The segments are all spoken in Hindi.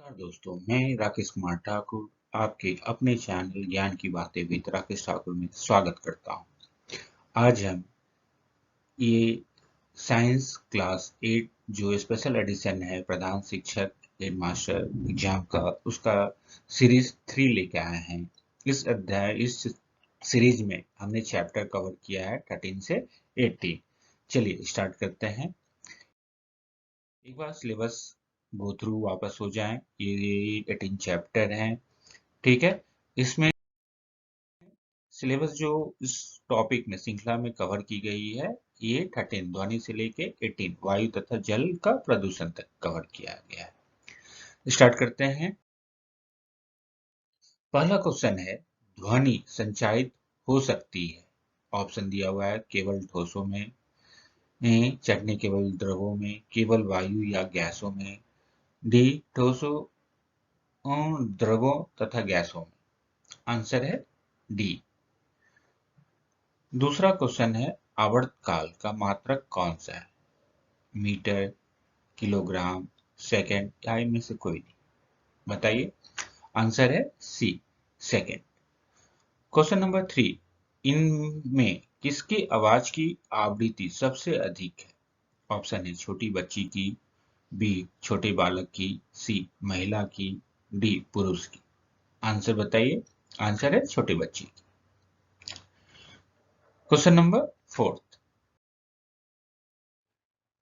नमस्कार दोस्तों, मैं राकेश कुमार ठाकुर आपके अपने चैनल ज्ञान की बातें विद राकेश ठाकुर में स्वागत करता हूं। आज हम ये साइंस क्लास 8 जो स्पेशल एडिशन है प्रधान शिक्षक हेडमास्टर एग्जाम का उसका सीरीज 3 लेके आए हैं। इस सीरीज में हमने चैप्टर कवर किया है 13 से 18। चलिए स्टार्ट करते हैं। एक बार सिलेबस गो थ्रू वापस हो जाएं। ये 18 चैप्टर हैं, ठीक है। इसमें सिलेबस जो इस टॉपिक में श्रृंखला में कवर की गई है, ये 13 ध्वनि से लेके 18 वायु तथा जल का प्रदूषण तक कवर किया गया है। स्टार्ट करते हैं। पहला क्वेश्चन है, ध्वनि संचारित हो सकती है। ऑप्शन दिया हुआ है, केवल ठोसों में, चढ़ने केवल द्रवों में, केवल वायु या गैसों में, डी ठोसों, द्रवों तथा गैसों में। आंसर है डी। दूसरा क्वेश्चन है, आवर्तकाल का मात्रक कौन सा है? मीटर, किलोग्राम, सेकंड या इनमें से कोई नहीं। बताइए। आंसर है सी, सेकंड। क्वेश्चन नंबर 3, इनमें किसकी आवाज की आवृत्ति सबसे अधिक है? ऑप्शन है, छोटी बच्ची की, बी छोटे बालक की, सी महिला की, डी पुरुष की। आंसर बताइए। आंसर है छोटे बच्ची की। क्वेश्चन नंबर 4,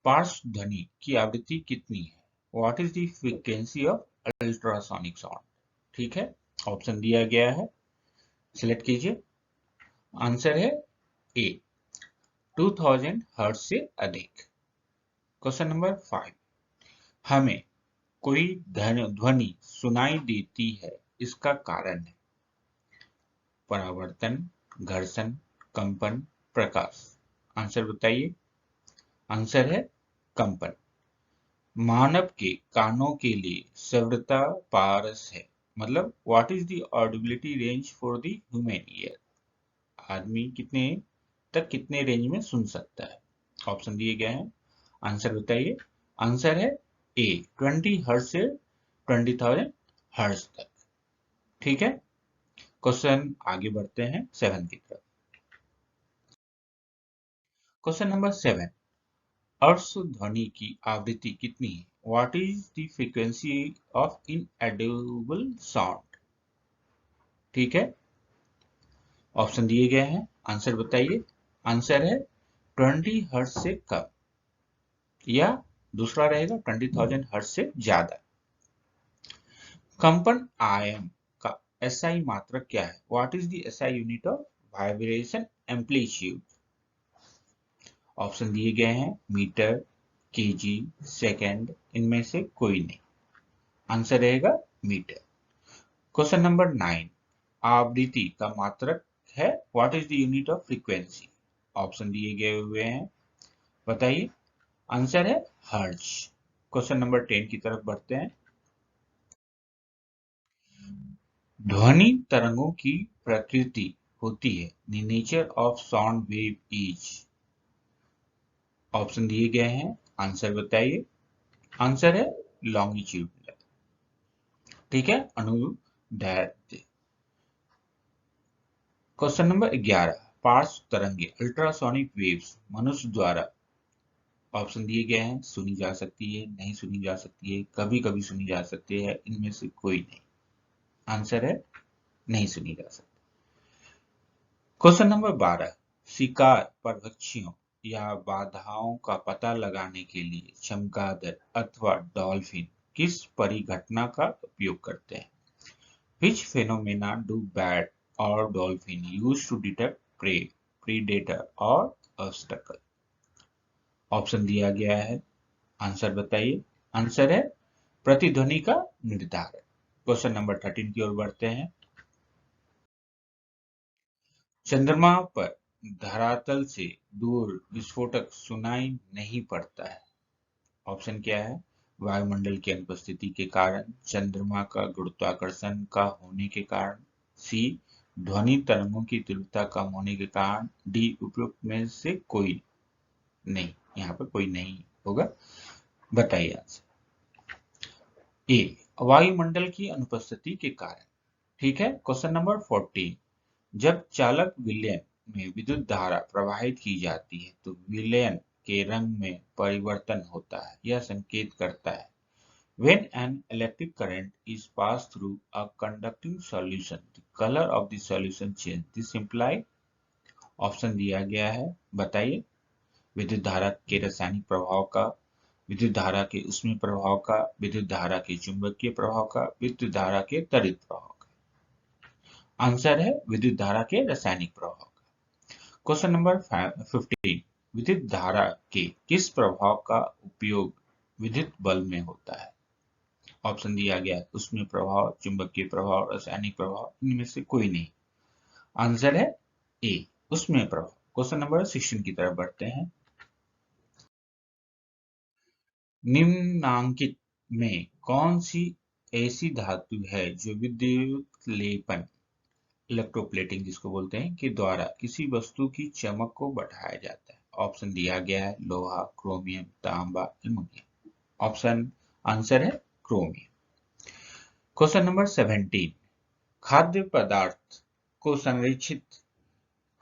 पार्श्व ध्वनि की आवृत्ति कितनी है? What is the frequency of ultrasonic sound? ठीक है, ऑप्शन दिया गया है, सिलेक्ट कीजिए। आंसर है ए, 2000 हर्ट्ज से अधिक। क्वेश्चन नंबर 5, हमें कोई ध्वनि सुनाई देती है, इसका कारण है? परावर्तन, घर्षण, कंपन, प्रकाश। आंसर बताइए। आंसर है कंपन। मानव के कानों के लिए तीव्रता पारस है, मतलब what is the audibility range for the human ear? आदमी कितने तक कितने रेंज में सुन सकता है? ऑप्शन दिए गए हैं, आंसर बताइए। आंसर है ए, 20 हर्ट्ज से 20,000 हर्ट्ज तक। ठीक है, क्वेश्चन आगे बढ़ते हैं 7 की तरफ। क्वेश्चन नंबर 7, अर्श ध्वनि की आवृत्ति कितनी है? What is the frequency of inaudible sound? ठीक है, ऑप्शन दिए गए हैं, आंसर बताइए। आंसर है 20 हर्ट्ज से कम, या दूसरा रहेगा 20,000 हर्ट्ज से ज्यादा। कंपन आयाम का एसआई मात्रक क्या है? What is the SI unit of vibration amplitude? Option दिए गए हैं, मीटर, केजी, सेकंड, इनमें से कोई नहीं। आंसर रहेगा मीटर। क्वेश्चन नंबर 9, आवृत्ति का मात्रक है, what is the unit of frequency? Option दिए गए हुए हैं, बताइए। आंसर है हर्ट्ज। क्वेश्चन नंबर 10 की तरफ बढ़ते हैं। ध्वनि तरंगों की प्रकृति होती है, the nature of sound wave is. Option दिए गए हैं, आंसर बताइए। आंसर है लॉन्गिट्यूडनल। ठीक है, अनुदैर्ध्य। क्वेश्चन नंबर 11, पार्श्व तरंगे अल्ट्रासोनिक वेव्स मनुष्य द्वारा, ऑप्शन दिए गए हैं, सुनी जा सकती है, नहीं सुनी जा सकती है, कभी कभी सुनी जा सकती है, इनमें से कोई नहीं। आंसर है नहीं सुनी जा सकती। क्वेश्चन नंबर 12, शिकार परभक्षियों या बाधाओं का पता लगाने के लिए चमगादड़ अथवा डॉल्फिन किस परिघटना का उपयोग करते हैं? Which phenomena do bat or dolphin use to detect prey, predator or obstacle? Option दिया गया है, आंसर बताइए। आंसर है प्रतिध्वनि का निर्धारण। क्वेश्चन नंबर 13 की ओर बढ़ते हैं। चंद्रमा पर धरातल से दूर विस्फोटक सुनाई नहीं पड़ता है। ऑप्शन क्या है? वायुमंडल की अनुपस्थिति के कारण, चंद्रमा का गुरुत्वाकर्षण का होने के कारण, सी ध्वनि तरंगों की तीव्रता कम होने के कारण, डी उपयुक्त में से कोई नहीं। यहाँ पर कोई नहीं होगा, बताइए आंसर। ए, वायुमंडल की अनुपस्थिति के कारण। ठीक है। क्वेश्चन नंबर 14, जब चालक विलयन में विद्युत धारा प्रवाहित की जाती है तो विलयन के रंग में परिवर्तन होता है। यह संकेत करता है when an electric current is passed through a conducting solution, the color of the solution change. This imply option दिया गया है, बताइए। विद्युत धारा के रासायनिक प्रभाव का, विद्युत धारा के ऊष्मीय प्रभाव का, विद्युत धारा के चुंबकीय प्रभाव का, विद्युत धारा के त्वरित प्रभाव का। आंसर है विद्युत धारा के रासायनिक प्रभाव का। क्वेश्चन नंबर 15, विद्युत धारा के किस प्रभाव का उपयोग विद्युत बल्ब में होता है? ऑप्शन दिया गया है, ऊष्मीय प्रभाव, चुंबकीय प्रभाव, रासायनिक प्रभाव, इनमें से कोई नहीं। आंसर है ए, ऊष्मीय प्रभाव। क्वेश्चन नंबर 16 की तरफ बढ़ते हैं। निम्नांकित में कौन सी ऐसी धातु है जो विद्युत लेपन, इलेक्ट्रोप्लेटिंग जिसको बोलते हैं, के द्वारा किसी वस्तु की चमक को बढ़ाया जाता है? ऑप्शन दिया गया है, लोहा, क्रोमियम, तांबा, एल्युमिनियम। ऑप्शन आंसर है क्रोमियम। क्वेश्चन नंबर 17, खाद्य पदार्थ को संरक्षित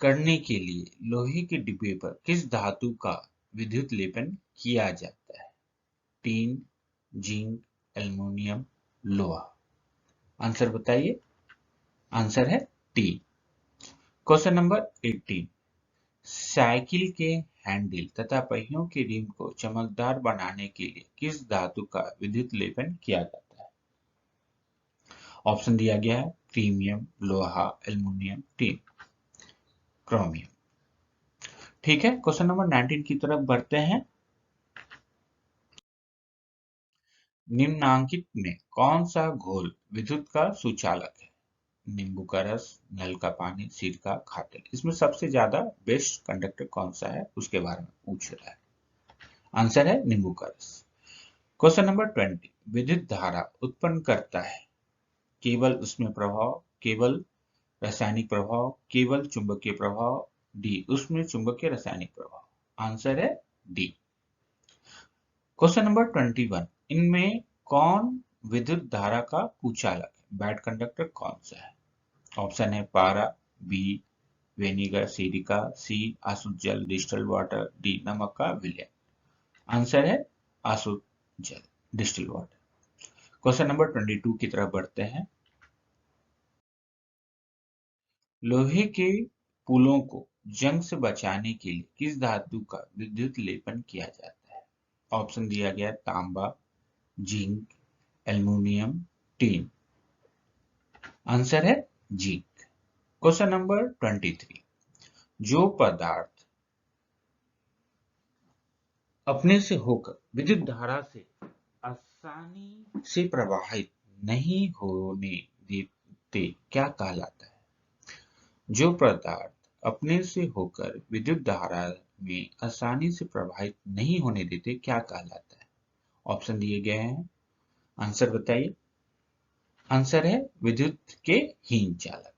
करने के लिए लोहे के डिब्बे पर किस धातु का विद्युत लेपन किया जाता है? टीन, जिंक, एल्युमिनियम, लोहा। आंसर बताइए। आंसर है टीन। क्वेश्चन नंबर 18, साइकिल के हैंडल तथा पहियों के रिम को चमकदार बनाने के लिए किस धातु का विद्युत लेपन किया जाता है? ऑप्शन दिया गया है, क्रीमियम, लोहा, एल्युमिनियम, टीन, क्रोमियम। ठीक है। क्वेश्चन नंबर 19 की तरफ बढ़ते हैं। निम्नांकित में कौन सा घोल विद्युत का सुचालक है? नींबू का रस, नल का पानी, सिरका, खाते। इसमें सबसे ज्यादा बेस्ट कंडक्टर कौन सा है उसके बारे में पूछ रहा है। आंसर है नींबू का रस। क्वेश्चन नंबर 20, विद्युत धारा उत्पन्न करता है केवल उसमें प्रभाव, केवल रासायनिक प्रभाव, केवल चुंबकीय प्रभाव, डी उसमें चुंबकीय रासायनिक प्रभाव। आंसर है डी। क्वेश्चन नंबर 21, इनमें कौन विद्युत धारा का कुचालक है? बैड कंडक्टर कौन सा है? ऑप्शन है पारा, बी विनेगर, सिरिका, सी आसुत जल, डिस्टिल्ड वाटर, डी नमक का विलयन। आंसर है आसुत जल, डिस्टिल्ड वाटर। क्वेश्चन नंबर 22 की तरफ बढ़ते हैं। लोहे के पुलों को जंग से बचाने के लिए किस धातु का विद्युत लेपन किया जाता है? ऑप्शन दिया गया, तांबा, जिंक, एल्युमिनियम, टीन। आंसर है जिंक। क्वेश्चन नंबर 23, जो पदार्थ अपने से होकर विद्युत धारा से आसानी से प्रवाहित नहीं होने देते क्या कहलाता है? जो पदार्थ अपने से होकर विद्युत धारा में आसानी से प्रवाहित नहीं होने देते क्या कहलाता है? ऑप्शन दिए गए हैं। आंसर बताइए। आंसर है विद्युत के हीन चालक।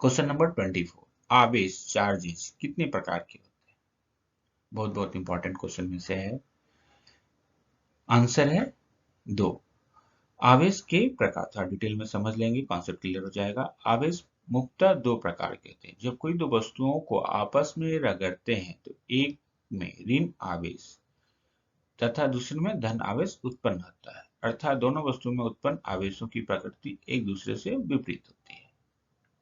क्वेश्चन नंबर 24, आवेश, चार्जेस कितने प्रकार के होते हैं? बहुत बहुत इंपॉर्टेंट क्वेश्चन में से है। आंसर है 2। आवेश के प्रकार थोड़ा डिटेल में समझ लेंगे, कॉन्सेप्ट क्लियर हो जाएगा। आवेश मुख्यतः 2 प्रकार के होते हैं। जब कोई दो वस्तुओं को आपस में रगड़ते हैं तो एक में ऋण आवेश तथा दूसरे में धन आवेश उत्पन्न होता है, अर्थात दोनों वस्तुओं में उत्पन्न आवेशों की प्रकृति एक दूसरे से विपरीत होती है।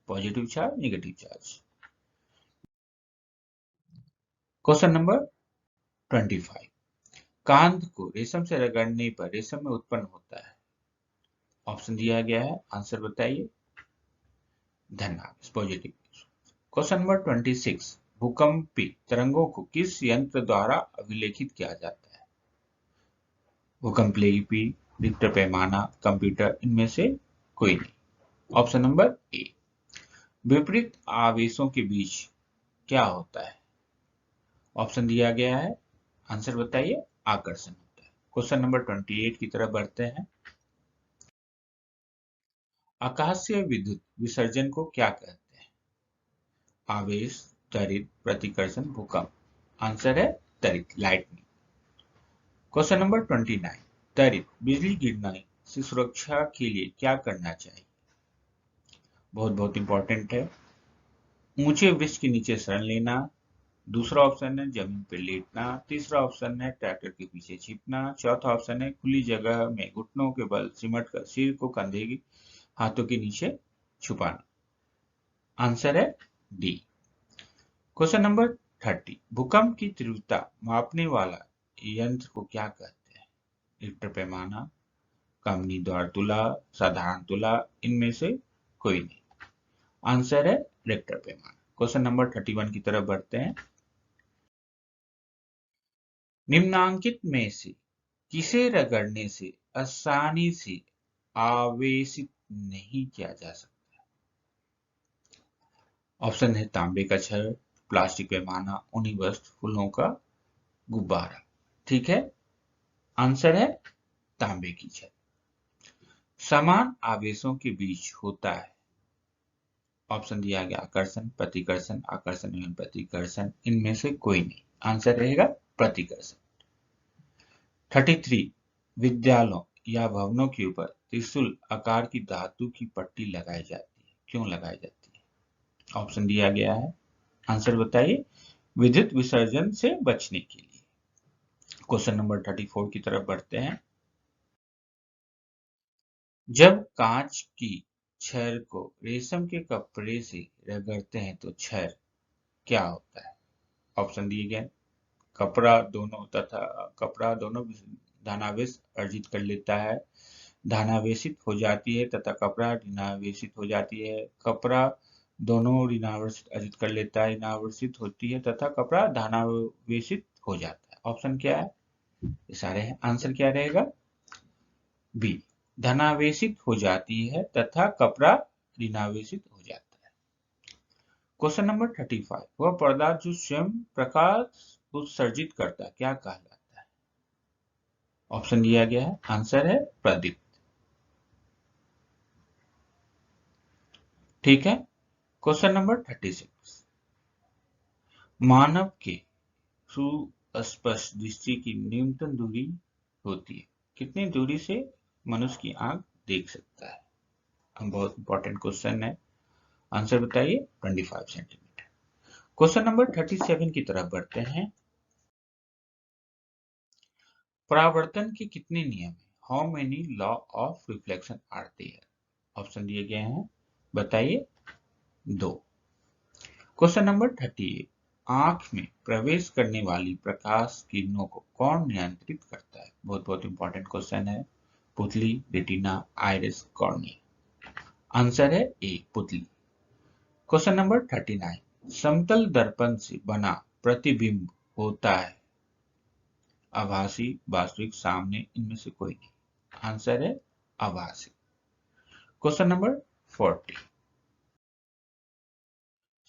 Positive charge, negative charge. Question number 25, कांद को रेशम से रगड़ने पर रेशम में उत्पन्न होता है। ऑप्शन दिया गया है। आंसर बताइए। धन आवेश, पॉजिटिव। क्वेश्चन नंबर 26, भूकंपी तरंगों को किस यंत्र द्वारा अभिलेखित किया जाता है? भूकंपलिपि, रिक्टर पैमाना, कंप्यूटर, इनमें से कोई नहीं। Option number A. विपरीत आवेशों के बीच क्या होता है? ऑप्शन दिया गया है। आंसर बताइए। आकर्षण होता है। क्वेश्चन नंबर 28 की तरफ बढ़ते हैं। आकाशीय विद्युत विसर्जन को क्या कहते हैं? आवेश, त्वरित, प्रतिकर्षण, भूकंप। आंसर है त्वरित, लाइटनिंग। क्वेश्चन नंबर 29, त्वरित बिजली गिरने से सुरक्षा के लिए क्या करना चाहिए? बहुत बहुत इंपॉर्टेंट है। ऊंचे वृक्ष के नीचे शरण लेना, दूसरा ऑप्शन है जमीन पर लेटना, तीसरा ऑप्शन है ट्रैक्टर के पीछे छिपना, चौथा ऑप्शन है खुली जगह में घुटनों के बल सिमट कर सिर को कंधे की हाथों के नीचे छुपाना। आंसर है डी। क्वेश्चन नंबर 30, भूकंप की तीव्रता मापने वाला यंत्र को क्या कहते हैं? रिक्टर पैमाना, कमनी द्वार तुला, साधारण तुला, इनमें से कोई नहीं। आंसर है रिक्टर पैमाना। क्वेश्चन नंबर 31 की तरफ बढ़ते हैं। निम्नांकित में से किसे रगड़ने से आसानी से आवेशित नहीं किया जा सकता? ऑप्शन है तांबे का छड़, प्लास्टिक पैमाना, ऊनी वस्त्र, फूलों का गुब्बारा। ठीक है, आंसर है तांबे की छड़। समान आवेशों के बीच होता है, ऑप्शन दिया गया आकर्षण, प्रतिकर्षण, आकर्षण एवं प्रतिकर्षण, इनमें से कोई नहीं। आंसर रहेगा प्रतिकर्षण। 33, विद्यालयों या भवनों के ऊपर त्रिशूल आकार की धातु की पट्टी लगाई जाती है, क्यों लगाई जाती है? ऑप्शन दिया गया है, आंसर बताइए। विद्युत विसर्जन से बचने के लिए। क्वेश्चन नंबर 34 की तरफ बढ़ते हैं। जब कांच की छड़ को रेशम के कपड़े से रगड़ते हैं तो छड़ क्या होता है? ऑप्शन दिए गए, कपड़ा दोनों धनावेश अर्जित कर लेता है, धनावेशित हो जाती है तथा कपड़ा ऋणावेशित हो जाती है, कपड़ा दोनों ऋणावेशित अर्जित कर लेता है, ऋणावेशित होती है तथा कपड़ा धनावेशित हो जाता है। ऑप्शन क्या है? ये सारे हैं। आंसर क्या रहेगा? बी, धनावेशित हो जाती है तथा कपड़ा ऋणावेशित हो जाता है। क्वेश्चन नंबर 35, वह पदार्थ जो स्वयं प्रकाश उत्सर्जित करता है क्या कहलाता है? ऑप्शन दिया गया है, आंसर है प्रदीप्त। ठीक है, क्वेश्चन नंबर 36, मानव के सुस्पष्ट दृष्टि की न्यूनतम दूरी होती है, कितनी दूरी से मनुष्य की आंख देख सकता है? बहुत इंपॉर्टेंट क्वेश्चन है, आंसर बताइए। 25 सेंटीमीटर। क्वेश्चन नंबर 37 की तरफ बढ़ते हैं। परावर्तन के कितने नियम हैं? How many law of reflection are there? Option दिए गए हैं, बताइए। 2। क्वेश्चन नंबर 38, आंख में प्रवेश करने वाली प्रकाश किरणों को कौन नियंत्रित करता है? बहुत बहुत इंपॉर्टेंट क्वेश्चन है। पुतली, रेटिना, आइरिस, कॉर्निया। आंसर है ए, पुतली। क्वेश्चन नंबर 39, समतल दर्पण से बना प्रतिबिंब होता है आभासी, वास्तविक, सामने, इनमें से कोई नहीं। आंसर है आभासी। क्वेश्चन नंबर 40,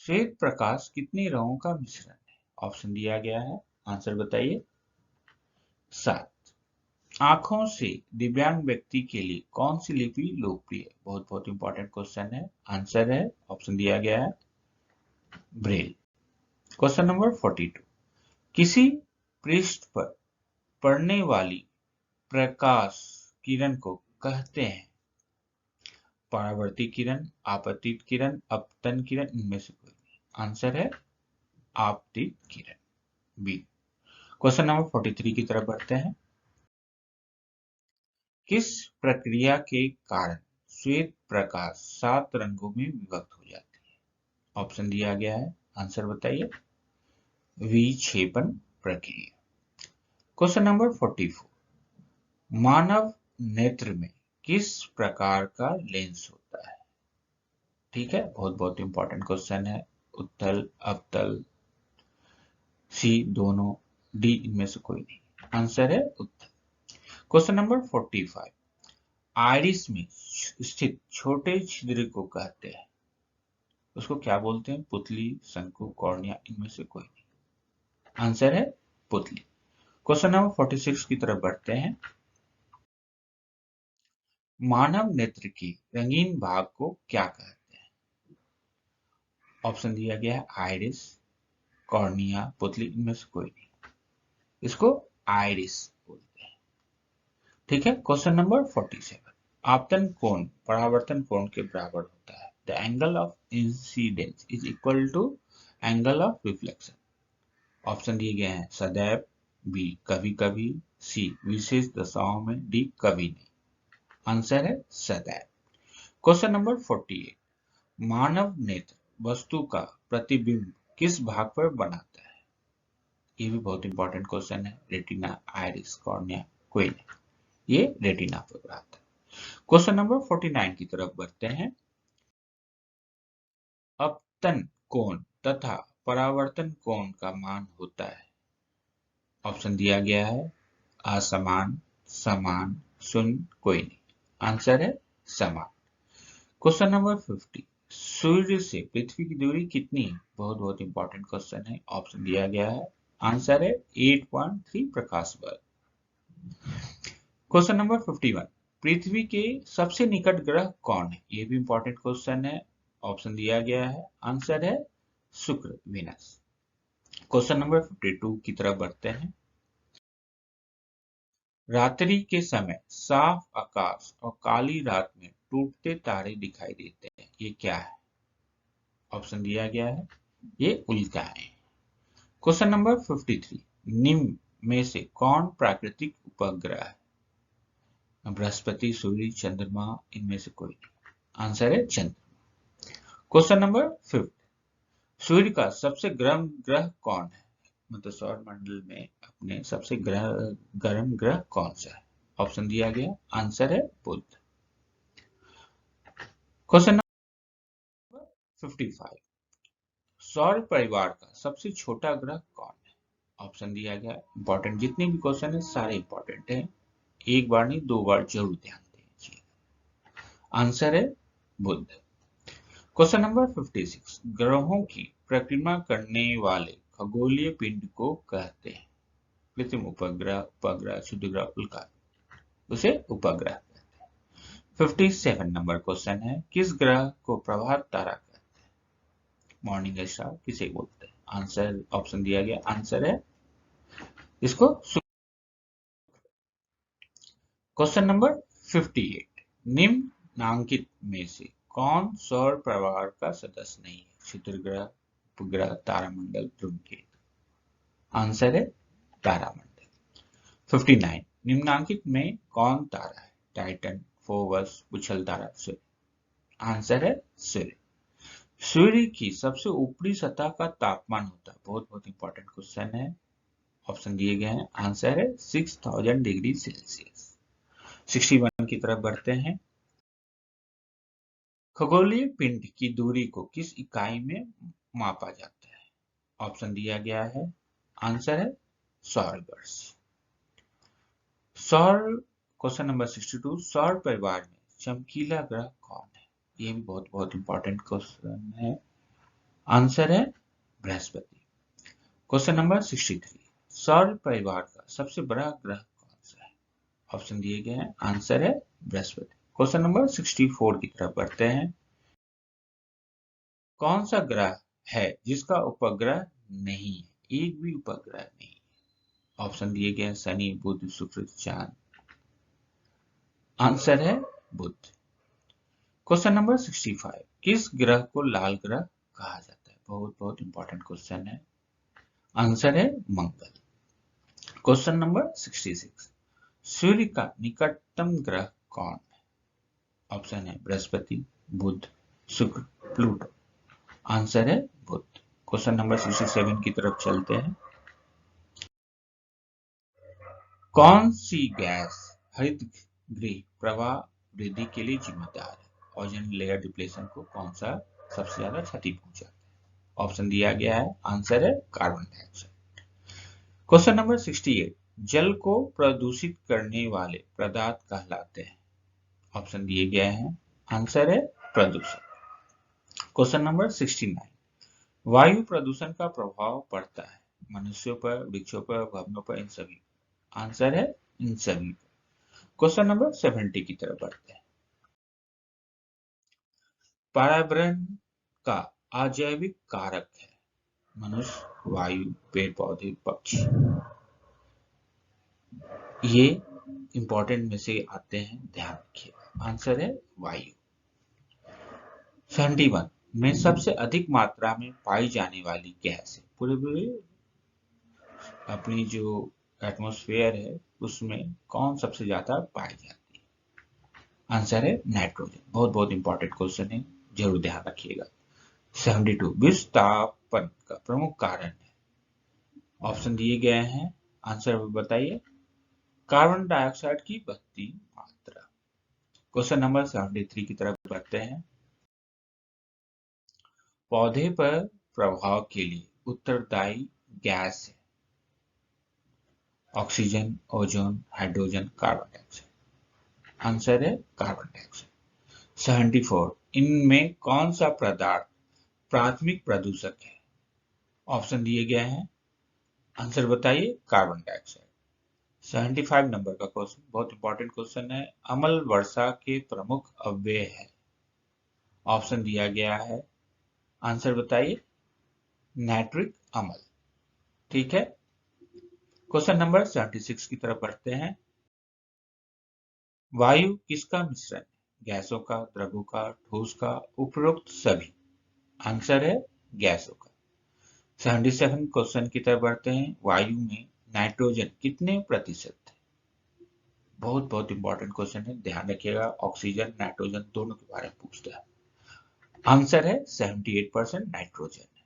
श्वेत प्रकाश कितने रंगों का मिश्रण है? ऑप्शन दिया गया है, आंसर बताइए। 7। आंखों से दिव्यांग व्यक्ति के लिए कौन सी लिपि लोकप्रिय है? बहुत बहुत इंपॉर्टेंट क्वेश्चन है, आंसर है, ऑप्शन दिया गया है, ब्रेल। क्वेश्चन नंबर 42, किसी पृष्ठ पर पड़ने वाली प्रकाश किरण को कहते हैं परावर्ती किरण, आपतित किरण, अपतन किरण, इनमें से कोई नहीं। आंसर है आपतित किरण, बी। क्वेश्चन नंबर 43 की तरफ बढ़ते हैं। किस प्रक्रिया के कारण श्वेत प्रकाश 7 रंगों में विभक्त हो जाती है? ऑप्शन दिया गया है, आंसर बताइए। विक्षेपण प्रक्रिया। क्वेश्चन नंबर 44, मानव नेत्र में किस प्रकार का लेंस होता है? ठीक है, बहुत बहुत इंपॉर्टेंट क्वेश्चन है। उत्तल, अवतल, सी दोनों, डी इनमें से कोई नहीं। आंसर है उत्तल। क्वेश्चन नंबर 45, आइरिस में स्थित छोटे छिद्र को कहते हैं, उसको क्या बोलते हैं? पुतली, शंकु, कॉर्निया, इनमें से कोई नहीं। आंसर है पुतली। क्वेश्चन नंबर 46 की तरफ बढ़ते हैं। मानव नेत्र के रंगीन भाग को क्या कहते हैं? ऑप्शन दिया गया है, आइरिस, कॉर्निया, पुतली, इनमें से कोई नहीं। इसको आइरिस बोलते हैं। ठीक है, क्वेश्चन नंबर 47, आपतन कोण परावर्तन कोण के बराबर होता है। The angle of incidence is equal to angle of reflection. Option दिए गए हैं सदैव, बी कभी कभी, सी विशेष दशाओं में, डी कभी नहीं। आंसर है सदैव। क्वेश्चन नंबर 48, मानव नेत्र वस्तु का प्रतिबिंब किस भाग पर बनाता है। ये भी बहुत इंपॉर्टेंट क्वेश्चन है। रेटिना, आइरिस, कॉर्निया, कोई नहीं, ये रेटिना पर बनाता है। क्वेश्चन नंबर 49 की तरफ बढ़ते हैं। अपतन कोण तथा परावर्तन कोण का मान होता है। ऑप्शन दिया गया है असमान, समान, शून्य, कोई नहीं। आंसर है समान। क्वेश्चन नंबर 50, सूर्य से पृथ्वी की दूरी कितनी है। बहुत बहुत इंपॉर्टेंट क्वेश्चन है। ऑप्शन दिया गया है, आंसर है 8.3 प्रकाश वर्ष। क्वेश्चन नंबर 51, पृथ्वी के सबसे निकट ग्रह कौन है। ये भी इंपॉर्टेंट क्वेश्चन है। ऑप्शन दिया गया है, आंसर है शुक्र, वीनस। क्वेश्चन नंबर 52 की तरफ बढ़ते हैं। रात्रि के समय साफ आकाश और काली रात में टूटते तारे दिखाई देते हैं, ये क्या है। ऑप्शन दिया गया है, ये उल्का है। क्वेश्चन नंबर 53, निम्न में से कौन प्राकृतिक उपग्रह है। बृहस्पति, सूर्य, चंद्रमा, इनमें से कोई नहीं। आंसर है चंद्रमा। क्वेश्चन नंबर 50, सूर्य का सबसे गर्म ग्रह कौन है। मतलब सौर मंडल में अपने सबसे गर्म ग्रह कौन सा है। ऑप्शन दिया गया, आंसर है बुध। क्वेश्चन नंबर 55, सौर परिवार का सबसे छोटा ग्रह कौन है। ऑप्शन दिया गया, इंपॉर्टेंट जितने भी क्वेश्चन है सारे इंपॉर्टेंट हैं, एक बार नहीं 2 बार जरूर ध्यान दीजिए। आंसर है बुध। क्वेश्चन नंबर 56, ग्रहों की परिक्रमा करने वाले खगोलीय पिंड को कहते हैं। कृत्रिम उपग्रह, उपग्रह, क्षुद्र ग्रह, उल्का, उसे उपग्रह कहते हैं। 57 नंबर क्वेश्चन है, किस ग्रह को प्रभात तारा कहते हैं। मॉर्निंग स्टार किसे बोलते हैं। आंसर, ऑप्शन दिया गया, आंसर है इसको। क्वेश्चन नंबर 58, निम्नांकित में से कौन सौर परिवार का सदस्य नहीं है। क्षुद्र ग्रह, उपग्रह, तारामंडल, धूमकेतु। आंसर है तारामंडल। 59, निम्नांकित में कौन तारा है। टाइटन, फोबस, उछल तारा, सूर्य। आंसर है सूर्य। सूर्य की सबसे ऊपरी सतह का तापमान होता है। बहुत बहुत इंपॉर्टेंट क्वेश्चन है। ऑप्शन दिए गए हैं, आंसर है 6000 डिग्री सेल्सियस। 61 की तरफ बढ़ते हैं। खगोलीय पिंड की दूरी को किस इकाई में मापा जाता है। ऑप्शन दिया गया है, आंसर है सौर वर्ष। सौर क्वेश्चन नंबर 62, सौर परिवार में चमकीला ग्रह कौन है। ये भी बहुत बहुत इंपॉर्टेंट क्वेश्चन है। आंसर है बृहस्पति। क्वेश्चन नंबर 63, सौर परिवार का सबसे बड़ा ग्रह कौन सा है। ऑप्शन दिए गए हैं, आंसर है बृहस्पति। क्वेश्चन नंबर 64 की तरफ बढ़ते हैं। कौन सा ग्रह है जिसका उपग्रह नहीं है। एक भी उपग्रह नहीं है। ऑप्शन दिए गए हैं, शनि, बुध, शुक्र, चांद। आंसर है बुध। क्वेश्चन नंबर 65, किस ग्रह को लाल ग्रह कहा जाता है। बहुत बहुत इंपॉर्टेंट क्वेश्चन है। आंसर है मंगल। क्वेश्चन नंबर 66, सूर्य का निकटतम ग्रह कौन है। ऑप्शन है बृहस्पति, बुध, शुक्र, प्लूटो। आंसर है बुध। क्वेश्चन नंबर 67 की तरफ चलते हैं। कौन सी गैस हरित गृह प्रवाह वृद्धि के लिए जिम्मेदार है। ओजोन लेयर डिप्लेशन को कौन सा सबसे ज्यादा क्षति पहुंचाता है। ऑप्शन दिया गया है, आंसर है कार्बन डाइऑक्साइड। क्वेश्चन नंबर 68, जल को प्रदूषित करने वाले पदार्थ कहलाते हैं। ऑप्शन दिए गए हैं, आंसर है प्रदूषण। क्वेश्चन नंबर 69, वायु प्रदूषण का प्रभाव पड़ता है मनुष्यों पर, वृक्षों पर, भवनों पर, इन सभी। आंसर है इन सभी। क्वेश्चन नंबर 70 की तरफ बढ़ते हैं। पर्यावरण का अजैविक कारक है मनुष्य, वायु, पेड़ पौधे, पक्षी। ये इंपॉर्टेंट में से आते हैं, ध्यान रखिएगा। आंसर है वायु। 71 में सबसे अधिक मात्रा में पाई जाने वाली गैस है, पूरे पूरे अपनी जो एटमॉस्फेयर है उसमें कौन सबसे ज्यादा पाई जाती है? आंसर है नाइट्रोजन। बहुत बहुत इंपॉर्टेंट क्वेश्चन है, जरूर ध्यान रखिएगा। 72 विश्व तापन का प्रमुख कारण है। ऑप्शन दिए गए हैं, आंसर बताइए। कार्बन डाइऑक्साइड की बढ़ती मात्रा। क्वेश्चन नंबर 73 की तरफ बढ़ते हैं। पौधे पर प्रभाव के लिए उत्तरदायी गैस है। Oxygen, ozone, hydrogen, carbon dioxide. Answer है कार्बन डाइऑक्साइड। 74 इनमें कौन सा पदार्थ प्राथमिक प्रदूषक है? ऑप्शन दिए गए हैं, आंसर बताइए। Carbon dioxide. 75 नंबर का क्वेश्चन बहुत इंपॉर्टेंट क्वेश्चन है। अम्ल वर्षा के प्रमुख अव्यय है। ऑप्शन दिया गया है, आंसर बताइए। नाइट्रिक अम्ल। ठीक है। क्वेश्चन नंबर 76 की तरफ बढ़ते हैं। वायु किसका मिश्रण है? गैसों का, द्रवों का, ठोस का, उपरोक्त सभी। आंसर है गैसों का। 77 क्वेश्चन की तरफ बढ़ते हैं। वायु में नाइट्रोजन कितने प्रतिशत है? बहुत बहुत इंपॉर्टेंट क्वेश्चन है, ध्यान रखिएगा। ऑक्सीजन, नाइट्रोजन दोनों के बारे में पूछता है। आंसर है 78% नाइट्रोजन है।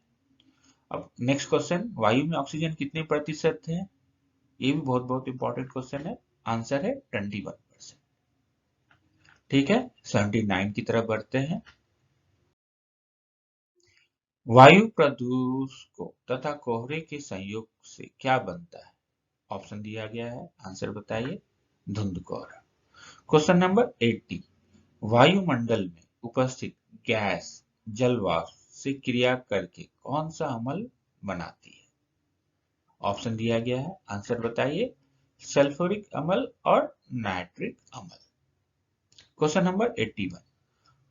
अब नेक्स्ट क्वेश्चन, वायु में ऑक्सीजन कितने प्रतिशत है? ये भी बहुत बहुत इंपॉर्टेंट क्वेश्चन है। आंसर है 21%। ठीक है। 79 की तरफ बढ़ते हैं। वायु प्रदूषकों तथा कोहरे के संयोग से क्या बनता है? ऑप्शन दिया गया है, आंसर बताइए। धुंध कोहरा। क्वेश्चन नंबर 80 वायुमंडल में उपस्थित गैस जल वाष्प से क्रिया करके कौन सा अम्ल बनाती है? ऑप्शन दिया गया है, आंसर बताइए। सल्फ्यूरिक अम्ल और नाइट्रिक अम्ल। क्वेश्चन नंबर 81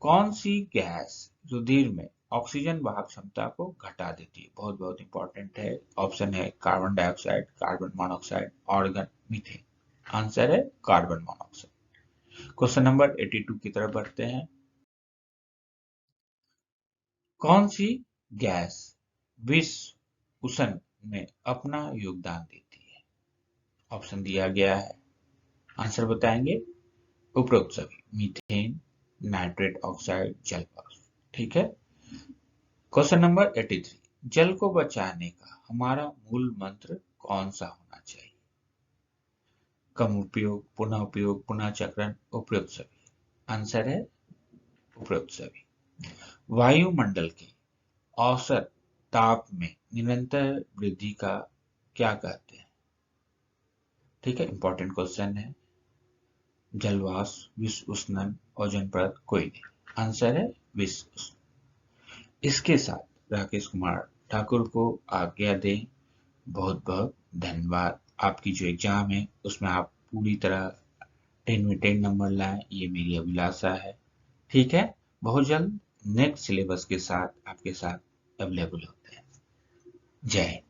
कौन सी गैस रुधिर में ऑक्सीजन वाहक क्षमता को घटा देती है? बहुत बहुत इंपॉर्टेंट है। ऑप्शन है carbon dioxide, carbon monoxide, organ, methane. Answer है कार्बन मोनोऑक्साइड। क्वेश्चन नंबर 82 की तरफ बढ़ते हैं। कौन सी गैस विश्व उष्ण में अपना योगदान देती है? ऑप्शन दिया गया है, आंसर बताएंगे। उपरोक्त सभी। मीथेन, नाइट्रेट ऑक्साइड, जल वाष्प। ठीक है। क्वेश्चन नंबर 83 जल को बचाने का हमारा मूल मंत्र कौन सा होना चाहिए? कम उपयोग, पुनः उपयोग, पुनः चक्रण, उपरोक्त सभी। आंसर है उपरोक्त सभी। वायुमंडल के औसत ताप में निरंतर वृद्धि का क्या कहते हैं? ठीक है, इंपॉर्टेंट क्वेश्चन है। जलवाष्प, विश्व उष्णन, ओजोन परत, कोई नहीं। आंसर है विश्व उष्णन। इसके साथ राकेश कुमार ठाकुर को आज्ञा दें। बहुत बहुत धन्यवाद। आपकी जो एग्जाम है उसमें आप पूरी तरह 10 में 10 नंबर लाएं, ये मेरी अभिलाषा है। ठीक है। बहुत जल्द नेक्स्ट सिलेबस के साथ आपके साथ अवेलेबल होते हैं। जय हिंद।